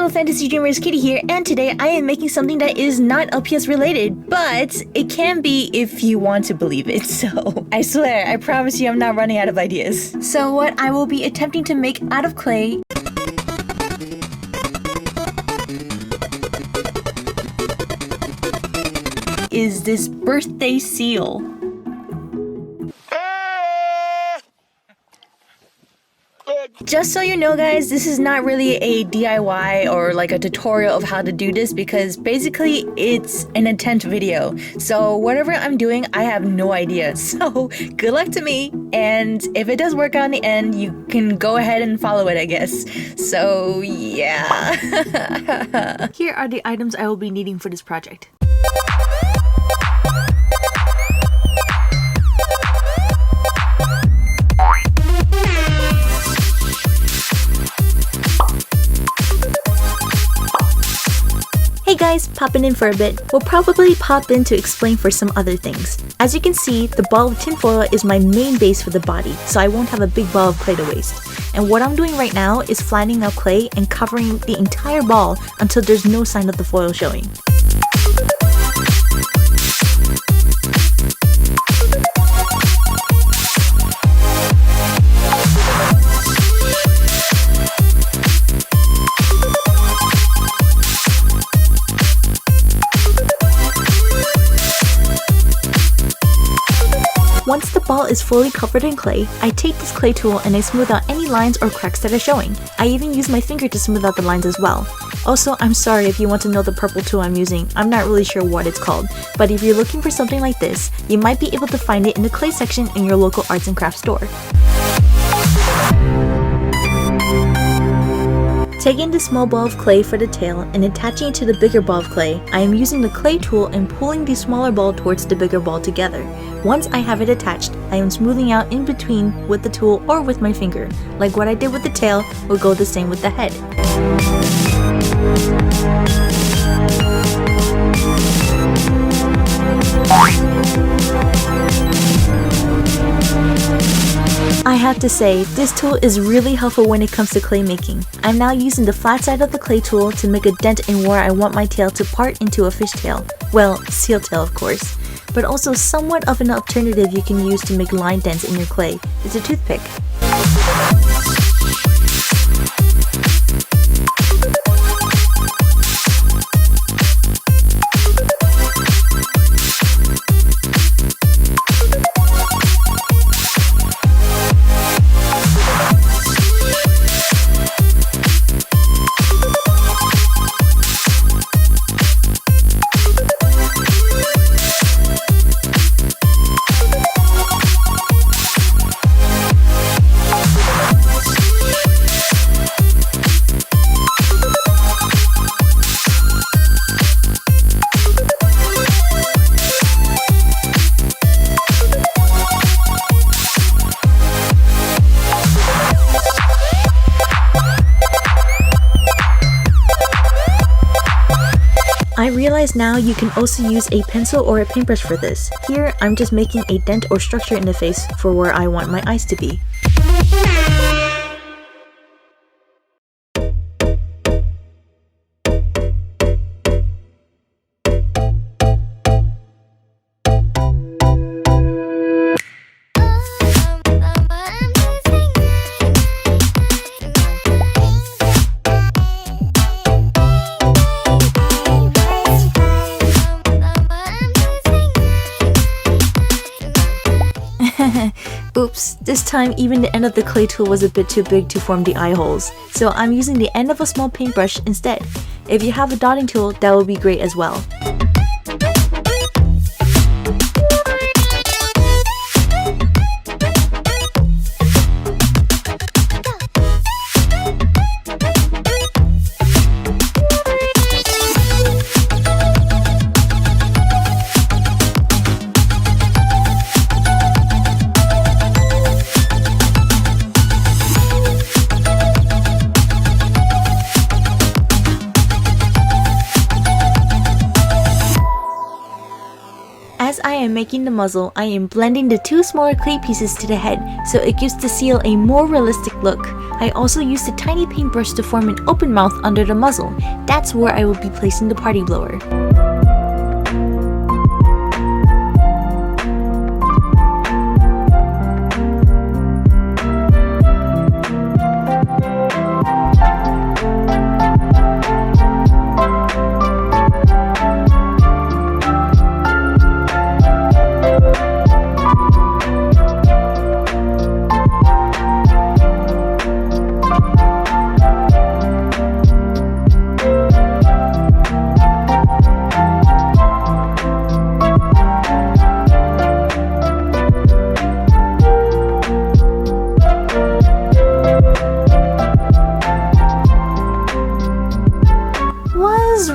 Fantasy Dreamers Kitty here, and today I am making something that is not LPS related, but it can be if you want to believe it. So I swear, I promise you I'm not running out of ideas. So what I will be attempting to make out of clay is this birthday seal. Just so you know guys, this is not really a DIY or like a tutorial of how to do this because basically it's an intent video. So whatever I'm doing, I have no idea. So good luck to me, and if it does work out in the end, you can go ahead and follow it, I guess. So yeah. Here are the items I will be needing for this project. Hey guys, popping in for a bit. We'll probably pop in to explain for some other things. As you can see, the ball of tinfoil is my main base for the body, so I won't have a big ball of clay to waste. And what I'm doing right now is flattening out clay and covering the entire ball until there's no sign of the foil showing. Once the ball is fully covered in clay, I take this clay tool and I smooth out any lines or cracks that are showing. I even use my finger to smooth out the lines as well. Also, I'm sorry if you want to know the purple tool I'm using, I'm not really sure what it's called, but if you're looking for something like this, you might be able to find it in the clay section in your local arts and crafts store. Taking the small ball of clay for the tail and attaching it to the bigger ball of clay, I am using the clay tool and pulling the smaller ball towards the bigger ball together. Once I have it attached, I am smoothing out in between with the tool or with my finger. Like what I did with the tail will go the same with the head. I have to say, this tool is really helpful when it comes to clay making. I'm now using the flat side of the clay tool to make a dent in where I want my tail to part into a fish tail. Well, seal tail of course. But also somewhat of an alternative you can use to make line dents in your clay is a toothpick. I realize now you can also use a pencil or a paintbrush for this. Here, I'm just making a dent or structure in the face for where I want my eyes to be. Oops, this time even the end of the clay tool was a bit too big to form the eye holes, so I'm using the end of a small paintbrush instead. If you have a dotting tool, that would be great as well. As I am making the muzzle, I am blending the 2 smaller clay pieces to the head so it gives the seal a more realistic look. I also used a tiny paintbrush to form an open mouth under the muzzle. That's where I will be placing the party blower.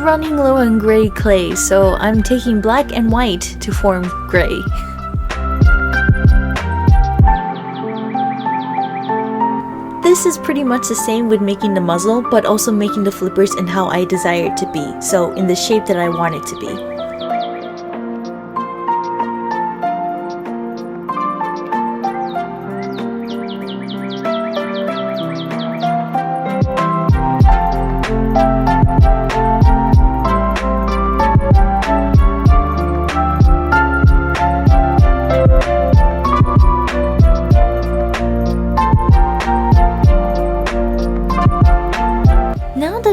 Running low on gray clay, so I'm taking black and white to form gray. This is pretty much the same with making the muzzle, but also making the flippers in how I desire it to be, so in the shape that I want it to be.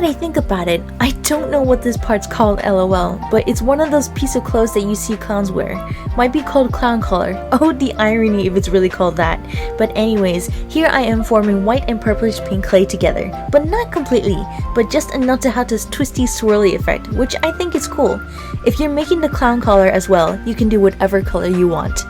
I think about it, I don't know what this part's called, lol, but it's one of those pieces of clothes that you see clowns wear. Might be called clown collar. Oh, the irony if it's really called that. But anyways, here I am forming white and purplish pink clay together, but not completely, but just enough to have this twisty swirly effect, which I think is cool. If you're making the clown collar as well, you can do whatever color you want.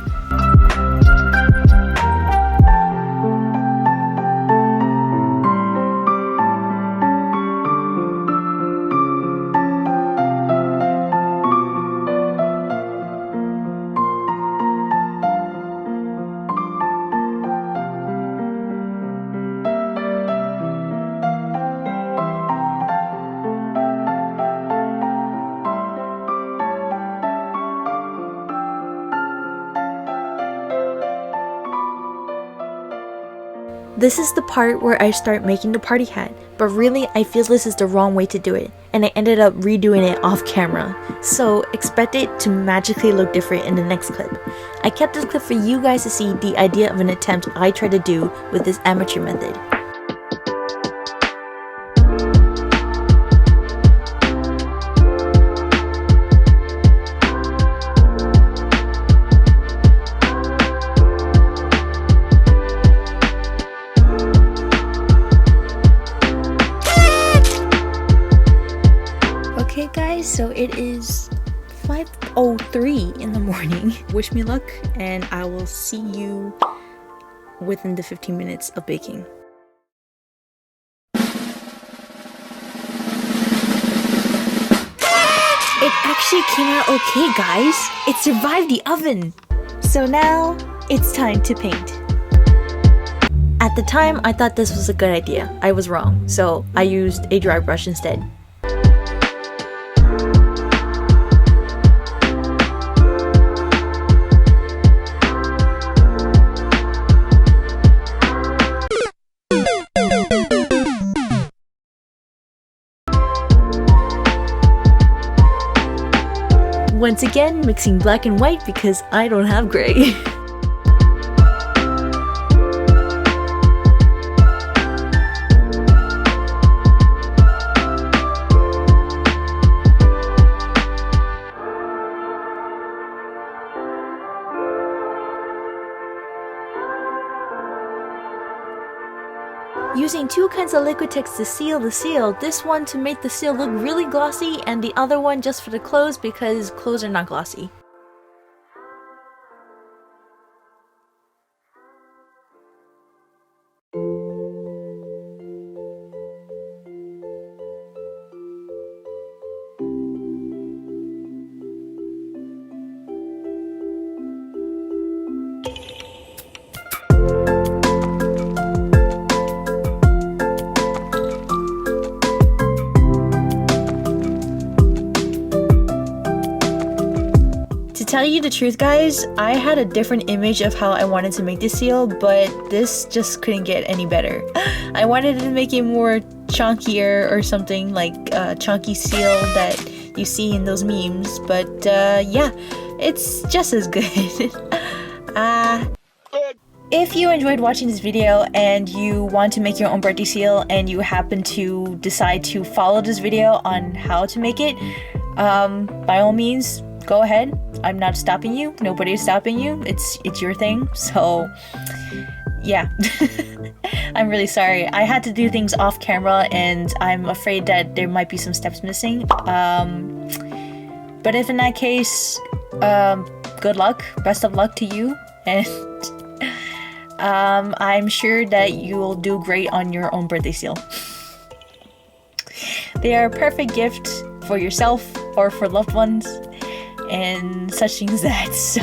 This is the part where I start making the party hat, but really I feel this is the wrong way to do it, and I ended up redoing it off camera. So expect it to magically look different in the next clip. I kept this clip for you guys to see the idea of an attempt I tried to do with this amateur method. Okay guys, so it is 5:03 in the morning. Wish me luck and I will see you within the 15 minutes of baking. It actually came out okay guys. It survived the oven. So now it's time to paint. At the time I thought this was a good idea. I was wrong, so I used a dry brush instead. Once again, mixing black and white because I don't have gray. Using two kinds of Liquitex to seal the seal, this one to make the seal look really glossy and the other one just for the clothes because clothes are not glossy. tell you the truth, guys, I had a different image of how I wanted to make this seal, but this just couldn't get any better. I wanted to make it more chunkier or something, like a chunky seal that you see in those memes, but yeah, it's just as good. If you enjoyed watching this video and you want to make your own birthday seal and you happen to decide to follow this video on how to make it, by all means, go ahead. I'm not stopping you. Nobody is stopping you. It's your thing. So yeah. I'm really sorry. I had to do things off camera and I'm afraid that there might be some steps missing. But if in that case, good luck. Best of luck to you. And I'm sure that you will do great on your own birthday seal. They are a perfect gift for yourself or for loved ones and such things as that, so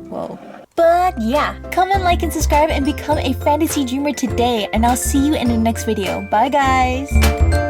whoa. But yeah, comment, like, and subscribe and become a fantasy dreamer today, and I'll see you in the next video. Bye guys!